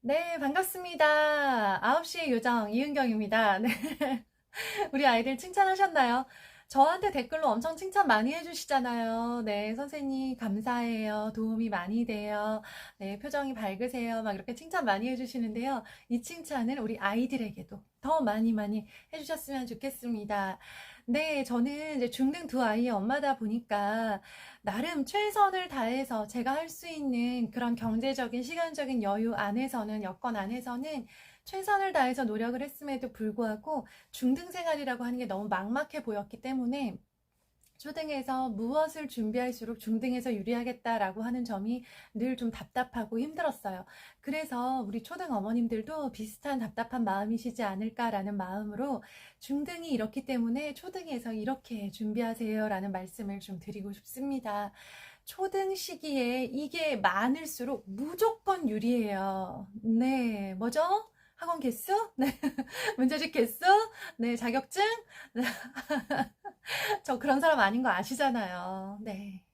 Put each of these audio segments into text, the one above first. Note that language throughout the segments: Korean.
네, 반갑습니다. 9시의 요정 이은경입니다. 네. 우리 아이들 칭찬하셨나요? 저한테 댓글로 엄청 칭찬 많이 해주시잖아요. 네, 선생님 감사해요. 도움이 많이 돼요. 네, 표정이 밝으세요. 막 이렇게 칭찬 많이 해주시는데요. 이 칭찬을 우리 아이들에게도 더 많이 많이 해주셨으면 좋겠습니다. 네, 저는 이제 중등 두 아이의 엄마다 보니까 나름 최선을 다해서 제가 할 수 있는 그런 경제적인, 시간적인 여유 안에서는, 여건 안에서는 최선을 다해서 노력을 했음에도 불구하고 중등 생활이라고 하는 게 너무 막막해 보였기 때문에 초등에서 무엇을 준비할수록 중등에서 유리하겠다라고 하는 점이 늘 좀 답답하고 힘들었어요. 그래서 우리 초등 어머님들도 비슷한 답답한 마음이시지 않을까라는 마음으로 중등이 이렇기 때문에 초등에서 이렇게 준비하세요라는 말씀을 좀 드리고 싶습니다. 초등 시기에 이게 많을수록 무조건 유리해요. 네, 뭐죠? 학원 개수? 네. 문제집 개수? 네, 자격증? 네. 저 그런 사람 아닌 거 아시잖아요. 네.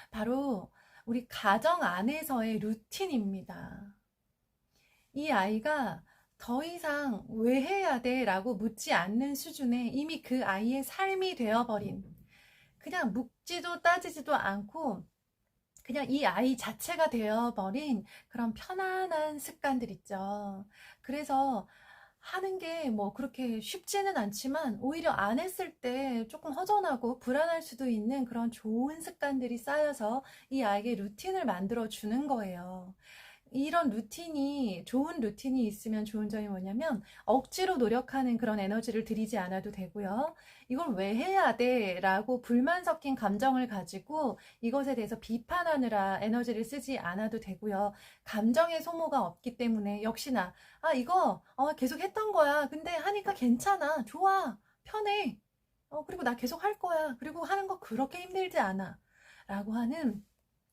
바로 우리 가정 안에서의 루틴입니다. 이 아이가 더 이상 왜 해야 돼? 라고 묻지 않는 수준에 이미 그 아이의 삶이 되어버린, 그냥 묻지도 따지지도 않고 그냥 이 아이 자체가 되어버린 그런 편안한 습관들 있죠. 그래서 하는 게 뭐 그렇게 쉽지는 않지만 오히려 안 했을 때 조금 허전하고 불안할 수도 있는 그런 좋은 습관들이 쌓여서 이 아이에게 루틴을 만들어 주는 거예요. 이런 루틴이, 좋은 루틴이 있으면 좋은 점이 뭐냐면 억지로 노력하는 그런 에너지를 들이지 않아도 되고요. 이걸 왜 해야 돼? 라고 불만 섞인 감정을 가지고 이것에 대해서 비판하느라 에너지를 쓰지 않아도 되고요. 감정의 소모가 없기 때문에 역시나 이거 계속 했던 거야. 근데 하니까 괜찮아. 좋아. 편해. 그리고 나 계속 할 거야. 그리고 하는 거 그렇게 힘들지 않아. 라고 하는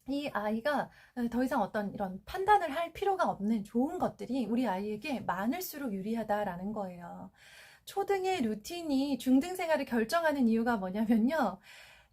이 아이가 더 이상 어떤 이런 판단을 할 필요가 없는 좋은 것들이 우리 아이에게 많을수록 유리하다라는 거예요. 초등의 루틴이 중등 생활을 결정하는 이유가 뭐냐면요.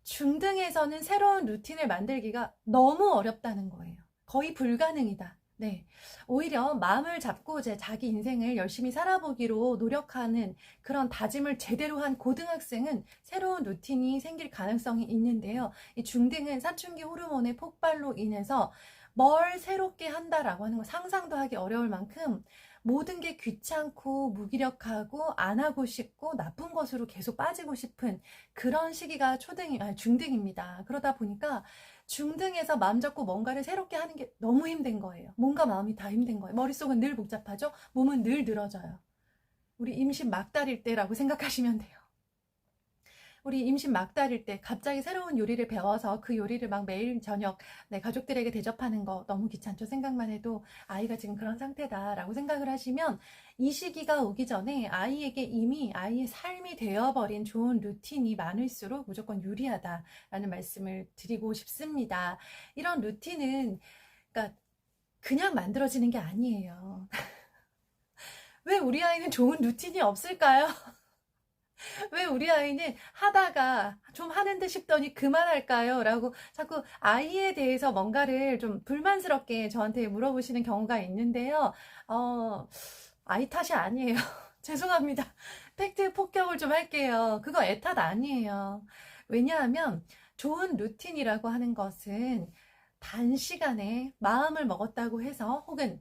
중등에서는 새로운 루틴을 만들기가 너무 어렵다는 거예요. 거의 불가능이다. 네. 오히려 마음을 잡고 자기 인생을 열심히 살아보기로 노력하는 그런 다짐을 제대로 한 고등학생은 새로운 루틴이 생길 가능성이 있는데요. 이 중등은 사춘기 호르몬의 폭발로 인해서 뭘 새롭게 한다라고 하는 거 상상도 하기 어려울 만큼 모든 게 귀찮고 무기력하고 안 하고 싶고 나쁜 것으로 계속 빠지고 싶은 그런 시기가 중등입니다. 그러다 보니까 중등에서 마음 잡고 뭔가를 새롭게 하는 게 너무 힘든 거예요. 몸과 마음이 다 힘든 거예요. 머릿속은 늘 복잡하죠? 몸은 늘 늘어져요. 우리 임신 막달일 때라고 생각하시면 돼요. 우리 임신 막달일 때 갑자기 새로운 요리를 배워서 그 요리를 막 매일 저녁 가족들에게 대접하는 거 너무 귀찮죠. 생각만 해도 아이가 지금 그런 상태다라고 생각을 하시면 이 시기가 오기 전에 아이에게 이미 아이의 삶이 되어버린 좋은 루틴이 많을수록 무조건 유리하다라는 말씀을 드리고 싶습니다. 이런 루틴은 그러니까 그냥 만들어지는 게 아니에요. 왜 우리 아이는 좋은 루틴이 없을까요? 왜 우리 아이는 하다가 좀 하는 듯 싶더니 그만할까요? 라고 자꾸 아이에 대해서 뭔가를 좀 불만스럽게 저한테 물어보시는 경우가 있는데요. 아이 탓이 아니에요. 죄송합니다. 팩트 폭격을 좀 할게요. 그거 애 탓 아니에요. 왜냐하면 좋은 루틴이라고 하는 것은 단시간에 마음을 먹었다고 해서 혹은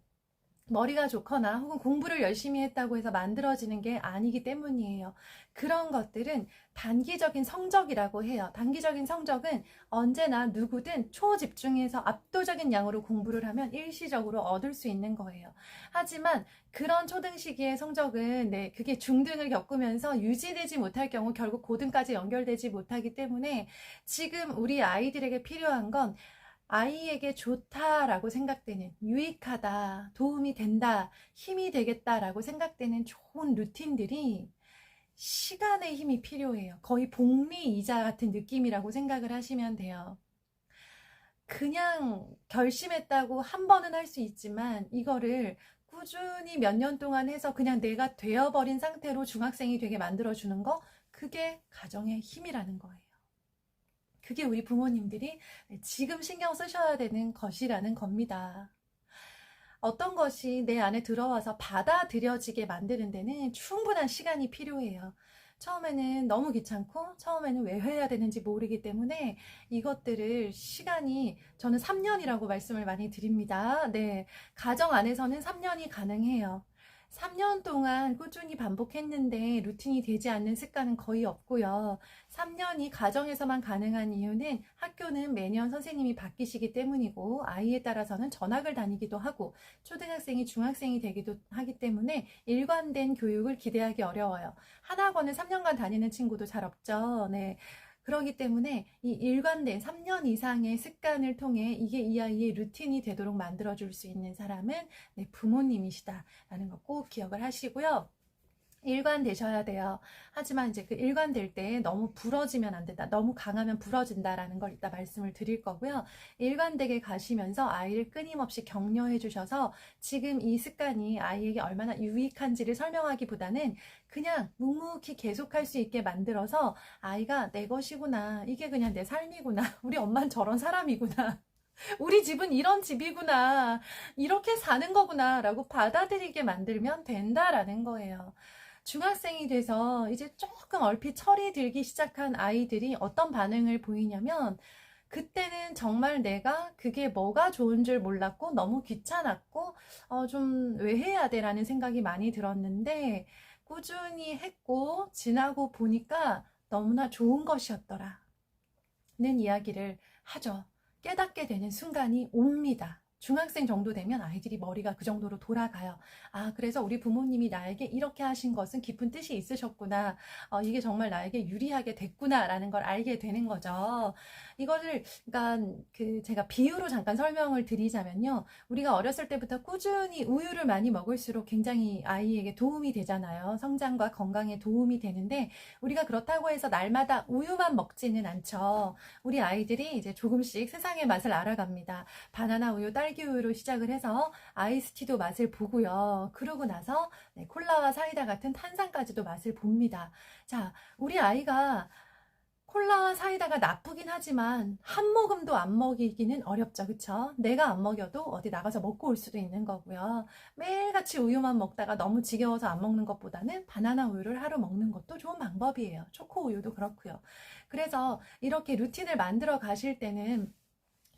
머리가 좋거나 혹은 공부를 열심히 했다고 해서 만들어지는 게 아니기 때문이에요. 그런 것들은 단기적인 성적이라고 해요. 단기적인 성적은 언제나 누구든 초집중해서 압도적인 양으로 공부를 하면 일시적으로 얻을 수 있는 거예요. 하지만 그런 초등 시기의 성적은 그게 중등을 겪으면서 유지되지 못할 경우 결국 고등까지 연결되지 못하기 때문에 지금 우리 아이들에게 필요한 건 아이에게 좋다라고 생각되는, 유익하다, 도움이 된다, 힘이 되겠다라고 생각되는 좋은 루틴들이 시간의 힘이 필요해요. 거의 복리이자 같은 느낌이라고 생각을 하시면 돼요. 그냥 결심했다고 한 번은 할 수 있지만 이거를 꾸준히 몇 년 동안 해서 그냥 내가 되어버린 상태로 중학생이 되게 만들어주는 거, 그게 가정의 힘이라는 거예요. 그게 우리 부모님들이 지금 신경 쓰셔야 되는 것이라는 겁니다. 어떤 것이 내 안에 들어와서 받아들여지게 만드는 데는 충분한 시간이 필요해요. 처음에는 너무 귀찮고 처음에는 왜 해야 되는지 모르기 때문에 이것들을 시간이 저는 3년이라고 말씀을 많이 드립니다. 네. 가정 안에서는 3년이 가능해요. 3년 동안 꾸준히 반복했는데 루틴이 되지 않는 습관은 거의 없고요. 3년이 가정에서만 가능한 이유는 학교는 매년 선생님이 바뀌시기 때문이고 아이에 따라서는 전학을 다니기도 하고 초등학생이 중학생이 되기도 하기 때문에 일관된 교육을 기대하기 어려워요. 한 학원을 3년간 다니는 친구도 잘 없죠. 네. 그렇기 때문에 이 일관된 3년 이상의 습관을 통해 이게 이 아이의 루틴이 되도록 만들어줄 수 있는 사람은 네, 부모님이시다라는 거 꼭 기억을 하시고요. 일관되셔야 돼요. 하지만 이제 그 일관될 때 너무 부러지면 안 된다. 너무 강하면 부러진다라는 걸 이따 말씀을 드릴 거고요. 일관되게 가시면서 아이를 끊임없이 격려해 주셔서 지금 이 습관이 아이에게 얼마나 유익한지를 설명하기보다는 그냥 묵묵히 계속할 수 있게 만들어서 아이가 내 것이구나. 이게 그냥 내 삶이구나. 우리 엄마는 저런 사람이구나. 우리 집은 이런 집이구나. 이렇게 사는 거구나. 라고 받아들이게 만들면 된다라는 거예요. 중학생이 돼서 이제 조금 얼핏 철이 들기 시작한 아이들이 어떤 반응을 보이냐면 그때는 정말 내가 그게 뭐가 좋은 줄 몰랐고 너무 귀찮았고 좀 왜 해야 돼 라는 생각이 많이 들었는데 꾸준히 했고 지나고 보니까 너무나 좋은 것이었더라 는 이야기를 하죠. 깨닫게 되는 순간이 옵니다. 중학생 정도 되면 아이들이 머리가 그 정도로 돌아가요. 아, 그래서 우리 부모님이 나에게 이렇게 하신 것은 깊은 뜻이 있으셨구나. 이게 정말 나에게 유리하게 됐구나라는 걸 알게 되는 거죠. 이거를, 그러니까 제가 비유로 잠깐 설명을 드리자면요. 우리가 어렸을 때부터 꾸준히 우유를 많이 먹을수록 굉장히 아이에게 도움이 되잖아요. 성장과 건강에 도움이 되는데, 우리가 그렇다고 해서 날마다 우유만 먹지는 않죠. 우리 아이들이 이제 조금씩 세상의 맛을 알아갑니다. 바나나 우유, 딸기 우유로 시작을 해서 아이스티도 맛을 보고요. 그러고 나서 네, 콜라와 사이다 같은 탄산까지도 맛을 봅니다. 자, 우리 아이가 콜라와 사이다가 나쁘긴 하지만 한 모금도 안 먹이기는 어렵죠. 그쵸? 내가 안 먹여도 어디 나가서 먹고 올 수도 있는 거고요. 매일같이 우유만 먹다가 너무 지겨워서 안 먹는 것보다는 바나나 우유를 하루 먹는 것도 좋은 방법이에요. 초코 우유도 그렇고요. 그래서 이렇게 루틴을 만들어 가실 때는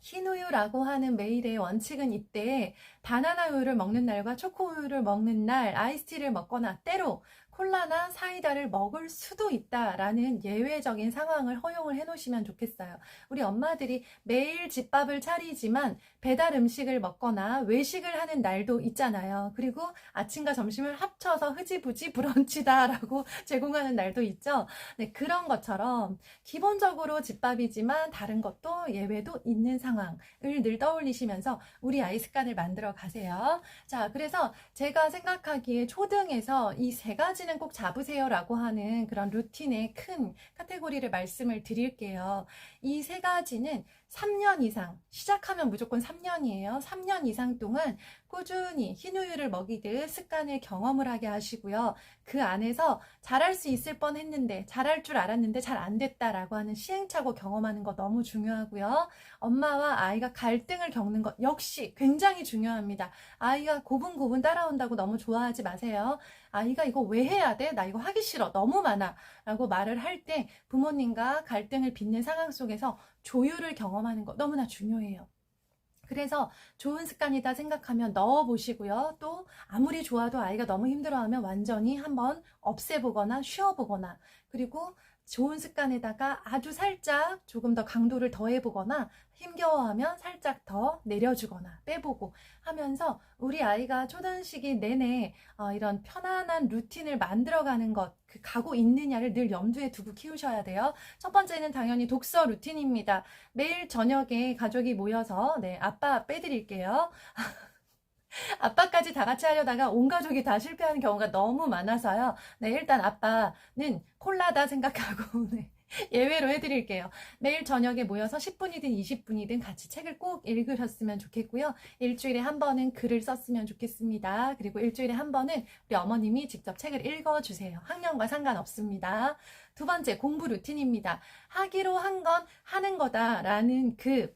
흰우유라고 하는 매일의 원칙은 이때 바나나 우유를 먹는 날과 초코 우유를 먹는 날 아이스티를 먹거나 때로 콜라나 사이다를 먹을 수도 있다라는 예외적인 상황을 허용을 해 놓으시면 좋겠어요. 우리 엄마들이 매일 집밥을 차리지만 배달 음식을 먹거나 외식을 하는 날도 있잖아요. 그리고 아침과 점심을 합쳐서 흐지부지 브런치다라고 제공하는 날도 있죠. 네, 그런 것처럼 기본적으로 집밥이지만 다른 것도 예외도 있는 상황을 늘 떠올리시면서 우리 아이 습관을 만들어 가세요. 자, 그래서 제가 생각하기에 초등에서 이 세 가지는 꼭 잡으세요라고 하는 그런 루틴의 큰 카테고리를 말씀을 드릴게요. 이 세 가지는 3년 이상, 시작하면 무조건 3년이에요. 3년 이상 동안 꾸준히 흰우유를 먹이듯 습관을 경험을 하게 하시고요. 그 안에서 잘할 수 있을 뻔 했는데, 잘할 줄 알았는데 잘 안 됐다라고 하는 시행착오 경험하는 거 너무 중요하고요. 엄마와 아이가 갈등을 겪는 것 역시 굉장히 중요합니다. 아이가 고분고분 따라온다고 너무 좋아하지 마세요. 아이가 이거 왜 해야 돼? 나 이거 하기 싫어. 너무 많아. 라고 말을 할 때 부모님과 갈등을 빚는 상황 속에서 조율을 경험하는 거 너무나 중요해요. 그래서 좋은 습관이다 생각하면 넣어보시고요. 또 아무리 좋아도 아이가 너무 힘들어하면 완전히 한번 없애보거나 쉬어보거나 그리고 좋은 습관에다가 아주 살짝 조금 더 강도를 더해보거나 힘겨워하면 살짝 더 내려주거나 빼보고 하면서 우리 아이가 초등 시기 내내 이런 편안한 루틴을 만들어가는 것, 그 가고 있느냐를 늘 염두에 두고 키우셔야 돼요. 첫 번째는 당연히 독서 루틴입니다. 매일 저녁에 가족이 모여서 네, 아빠 빼드릴게요. 아빠까지 다 같이 하려다가 온 가족이 다 실패하는 경우가 너무 많아서요. 네, 일단 아빠는 콜라다 생각하고 네, 예외로 해드릴게요. 매일 저녁에 모여서 10분이든 20분이든 같이 책을 꼭 읽으셨으면 좋겠고요. 일주일에 한 번은 글을 썼으면 좋겠습니다. 그리고 일주일에 한 번은 우리 어머님이 직접 책을 읽어주세요. 학년과 상관없습니다. 두 번째, 공부 루틴입니다. 하기로 한 건 하는 거다라는 그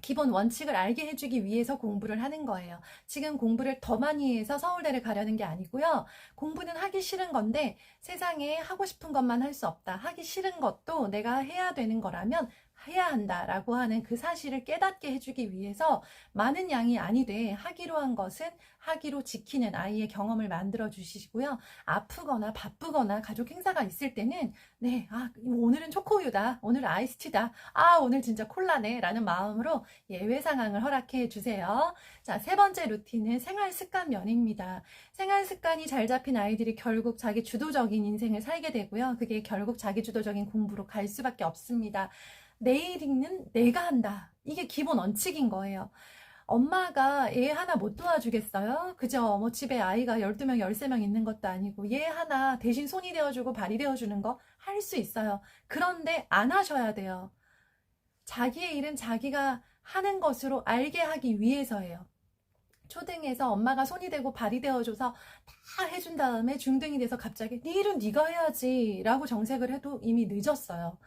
기본 원칙을 알게 해주기 위해서 공부를 하는 거예요. 지금 공부를 더 많이 해서 서울대를 가려는 게 아니고요. 공부는 하기 싫은 건데 세상에 하고 싶은 것만 할 수 없다. 하기 싫은 것도 내가 해야 되는 거라면 해야 한다라고 하는 그 사실을 깨닫게 해주기 위해서 많은 양이 아니되 하기로 한 것은 하기로 지키는 아이의 경험을 만들어 주시고요. 아프거나 바쁘거나 가족 행사가 있을 때는 네, 오늘은 초코우유다. 오늘 아이스티다. 오늘 진짜 콜라네. 라는 마음으로 예외 상황을 허락해 주세요. 자, 세 번째 루틴은 생활 습관 면입니다. 생활 습관이 잘 잡힌 아이들이 결국 자기 주도적인 인생을 살게 되고요. 그게 결국 자기 주도적인 공부로 갈 수밖에 없습니다. 내일은 내가 한다. 이게 기본 원칙인 거예요. 엄마가 얘 하나 못 도와주겠어요? 그죠? 뭐 집에 아이가 12명, 13명 있는 것도 아니고 얘 하나 대신 손이 되어주고 발이 되어주는 거 할 수 있어요. 그런데 안 하셔야 돼요. 자기의 일은 자기가 하는 것으로 알게 하기 위해서예요. 초등에서 엄마가 손이 되고 발이 되어줘서 다 해준 다음에 중등이 돼서 갑자기 네 일은 네가 해야지 라고 정색을 해도 이미 늦었어요.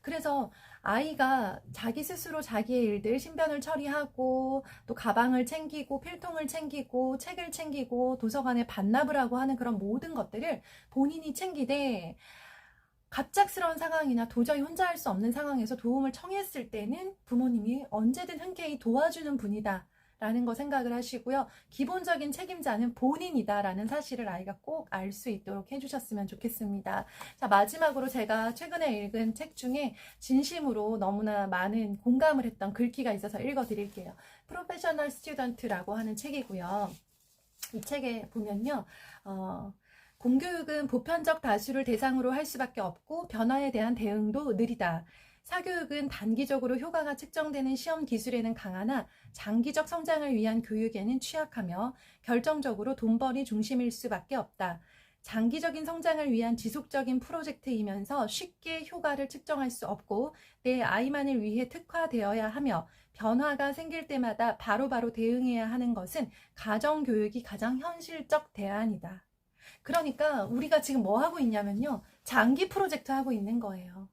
그래서 아이가 자기 스스로 자기의 일들, 신변을 처리하고 또 가방을 챙기고 필통을 챙기고 책을 챙기고 도서관에 반납을 하고 하는 그런 모든 것들을 본인이 챙기되 갑작스러운 상황이나 도저히 혼자 할 수 없는 상황에서 도움을 청했을 때는 부모님이 언제든 흔쾌히 도와주는 분이다 라는 거 생각을 하시고요. 기본적인 책임자는 본인이다 라는 사실을 아이가 꼭 알 수 있도록 해주셨으면 좋겠습니다. 자, 마지막으로 제가 최근에 읽은 책 중에 진심으로 너무나 많은 공감을 했던 글귀가 있어서 읽어드릴게요. 프로페셔널 스튜던트라고 하는 책이고요. 이 책에 보면요. 공교육은 보편적 다수를 대상으로 할 수밖에 없고 변화에 대한 대응도 느리다. 사교육은 단기적으로 효과가 측정되는 시험 기술에는 강하나 장기적 성장을 위한 교육에는 취약하며 결정적으로 돈벌이 중심일 수밖에 없다. 장기적인 성장을 위한 지속적인 프로젝트이면서 쉽게 효과를 측정할 수 없고 내 아이만을 위해 특화되어야 하며 변화가 생길 때마다 바로바로 대응해야 하는 것은 가정교육이 가장 현실적 대안이다. 그러니까 우리가 지금 뭐 하고 있냐면요. 장기 프로젝트 하고 있는 거예요.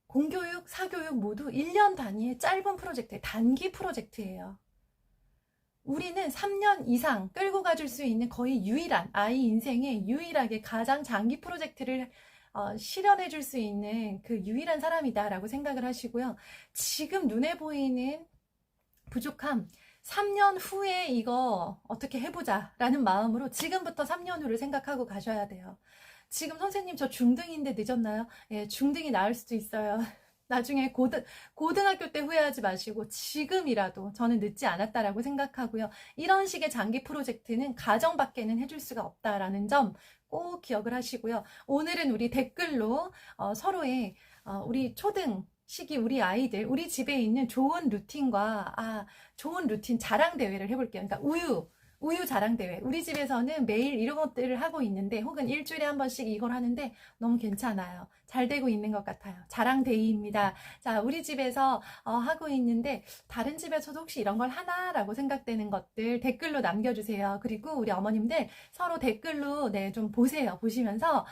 공교육, 사교육 모두 1년 단위의 짧은 프로젝트, 단기 프로젝트예요. 우리는 3년 이상 끌고 가줄 수 있는 거의 유일한, 아이 인생에 유일하게 가장 장기 프로젝트를 실현해 줄 수 있는 그 유일한 사람이다라고 생각을 하시고요. 지금 눈에 보이는 부족함, 3년 후에 이거 어떻게 해보자 라는 마음으로 지금부터 3년 후를 생각하고 가셔야 돼요. 지금 선생님 저 중등인데 늦었나요? 예, 중등이 나을 수도 있어요. 나중에 고등학교 때 후회하지 마시고 지금이라도 저는 늦지 않았다라고 생각하고요. 이런 식의 장기 프로젝트는 가정 밖에는 해줄 수가 없다라는 점 꼭 기억을 하시고요. 오늘은 우리 댓글로 서로의 우리 초등 시기 우리 아이들, 우리 집에 있는 좋은 루틴과 좋은 루틴 자랑 대회를 해볼게요. 그러니까 우유 자랑 대회. 우리 집에서는 매일 이런 것들을 하고 있는데 혹은 일주일에 한 번씩 이걸 하는데 너무 괜찮아요. 잘 되고 있는 것 같아요. 자랑 데이입니다. 자, 우리 집에서 하고 있는데 다른 집에서도 혹시 이런 걸 하나라고 생각되는 것들 댓글로 남겨주세요. 그리고 우리 어머님들 서로 댓글로 좀 보세요. 보시면서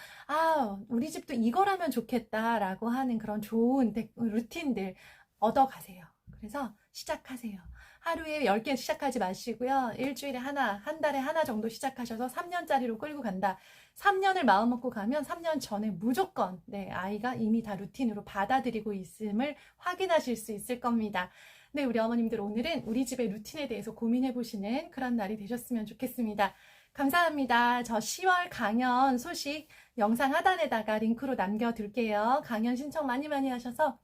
우리 집도 이걸 하면 좋겠다라고 하는 그런 좋은 루틴들 얻어가세요. 그래서 시작하세요. 하루에 10개 시작하지 마시고요. 일주일에 하나, 한 달에 하나 정도 시작하셔서 3년짜리로 끌고 간다. 3년을 마음먹고 가면 3년 전에 무조건 아이가 이미 다 루틴으로 받아들이고 있음을 확인하실 수 있을 겁니다. 네, 우리 어머님들 오늘은 우리 집의 루틴에 대해서 고민해보시는 그런 날이 되셨으면 좋겠습니다. 감사합니다. 저 10월 강연 소식 영상 하단에다가 링크로 남겨둘게요. 강연 신청 많이 하셔서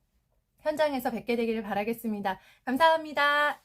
현장에서 뵙게 되기를 바라겠습니다. 감사합니다.